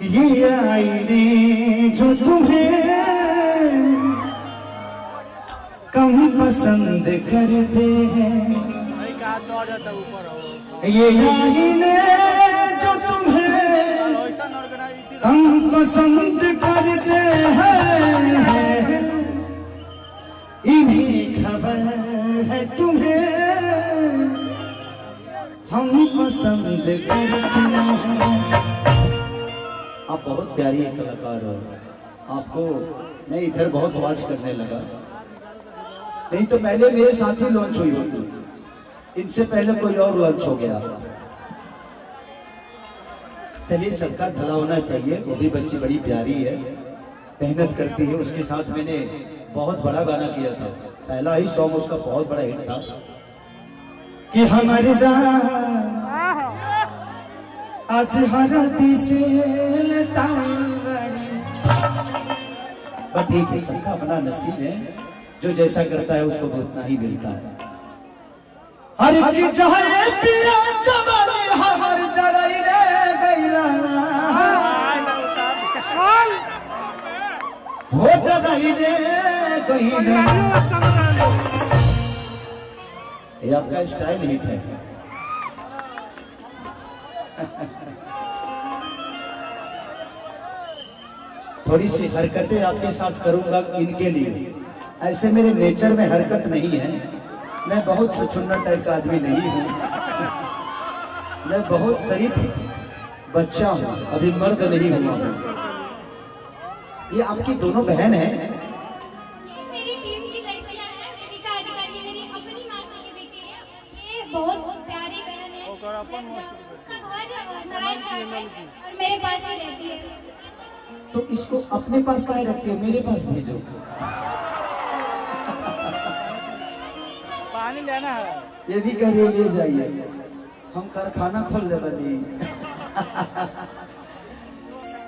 ये आईने जो तुम्हें कम पसंद करते हैं, ये आईने जो तुम्हें कम पसंद करते हैं, इन्हीं खबर है तुम्हें हम पसंद करते हैं। आप बहुत प्यारी एक कलाकार हो। आपको मैं इधर बहुत वॉच करने लगा, नहीं तो पहले मेरे साथ ही लॉन्च हुई होती, इनसे पहले कोई और लॉन्च हो गया। चलिए, सबका भला होना चाहिए। वो भी बच्ची बड़ी प्यारी है, मेहनत करती है। उसके साथ मैंने बहुत बड़ा गाना किया था, पहला ही सॉन्ग उसका बहुत बड़ा हिट था कि हमारी जान आज हरती से बट ठीक है, सबका अपना नसीब है, जो जैसा करता है उसको उतना ही मिलता है। हर की चाहे पिया जवानी हमार जराई रे गईला हो जराई रे गईला। ये आपका स्टाइल हिट है। थोड़ी सी हरकतें आपके साथ करूंगा इनके लिए। ऐसे मेरे नेचर में हरकत नहीं है, मैं बहुत छुछुन्ना टाइप का आदमी नहीं हूँ, मैं बहुत शरीफ बच्चा हूँ, अभी मर्द नहीं हुआ हूँ। ये आपकी दोनों बहन है? ये मेरी टीम की लड़कियां हैं। देविका अधिकारी मेरी अपनी मासी की बेटी है। ये बहुत प्यारी बहन है। उसका घर नारायण है और मेरे पास ही रहती है। तो इसको अपने पास काहे रखते हो, मेरे पास भेजो। पानी लेना है। ये भी कह रही ले जाइए, हम कारखाना खोल ले बनी।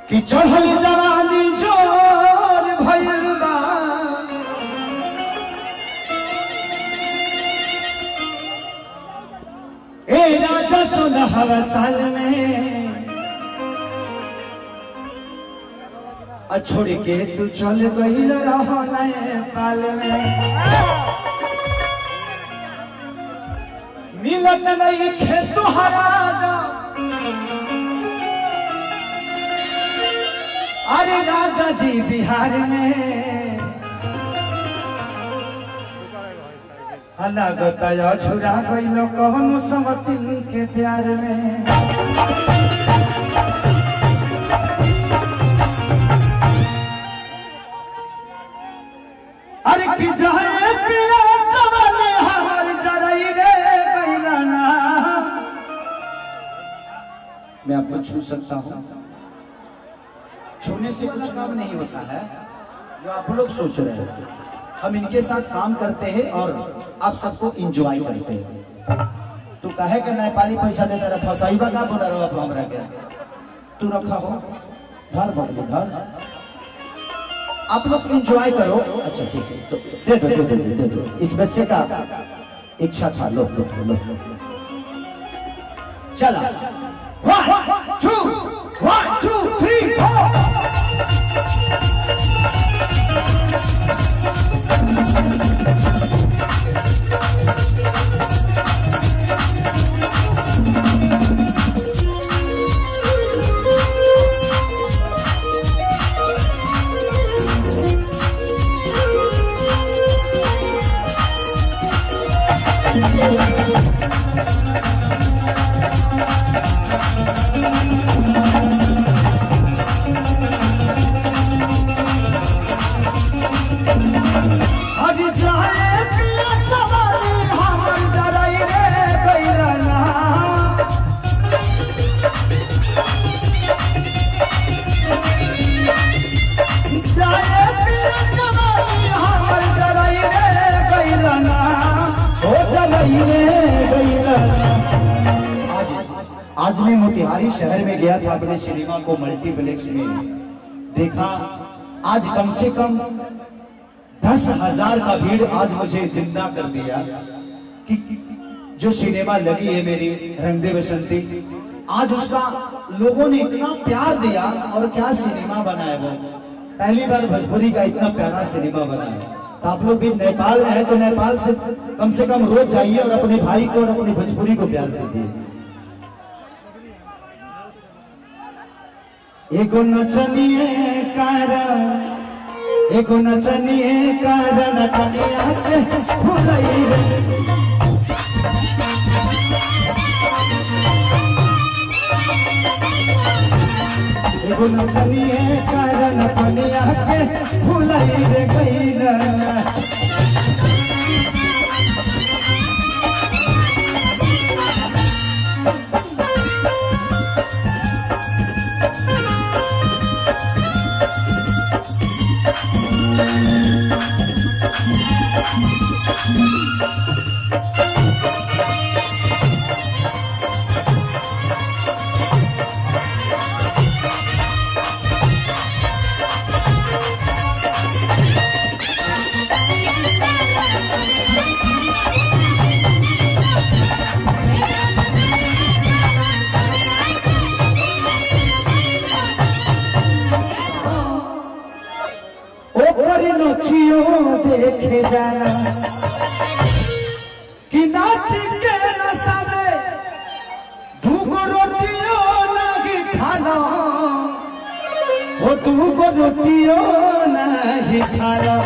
कि चढ़ल जवानी जोर भइल बा, ए राजा 16 साल में छोड़ के तू चल गईल रहा नेपाल में। मिलत नहीं खे तुहरा जा, अरे राजा जी बिहार में अलग तया छुरा गईल कौन समतिन के प्यार में। अरे की जाए पिया जवानी हमार जराई रे गईला ना। मैं आपको छू सकता हूँ, छूने से कुछ काम नहीं होता है जो आप लोग सोच रहे हैं। हम इनके साथ काम करते हैं और आप सबको एंजॉय करते हैं। तू कहे के नेपाली पैसा देता रहा, फसाई बा का बोला रहा हमरा के। तू रखा हो, धर बगली धर, आप लोग एंजॉय करो। अच्छा ठीक है, तो दे दो दे दो दे दो। इस बच्चे का इच्छा था, लो लो लो लो। चला 1 2 1 2 3 4। आज मैं मोतिहारी शहर में गया था अपने सिनेमा को मल्टीप्लेक्स में देखा। आज कम से कम 10,000 का भीड़ आज मुझे जिंदा कर दिया कि जो सिनेमा लगी है मेरी रंग दे बसंती, आज उसका लोगों ने इतना प्यार दिया और क्या सिनेमा बनाया वो, पहली बार भोजपुरी का इतना प्यारा सिनेमा बनाया। तो आप लोग भी नेपाल में है तो नेपाल से कम रोज जाइए और अपने भाई को और अपनी भोजपुरी को प्यार दीजिए। एगो नचनिए कारण कनिया के भुलई रे। एगो नचनिए कारण कनिया के भुलई रे गइल। नचियो देखे जाना कि नाच के नशा में दूगो रोटियो नहीं खाना, वो दूगो रोटियो नहीं खाना।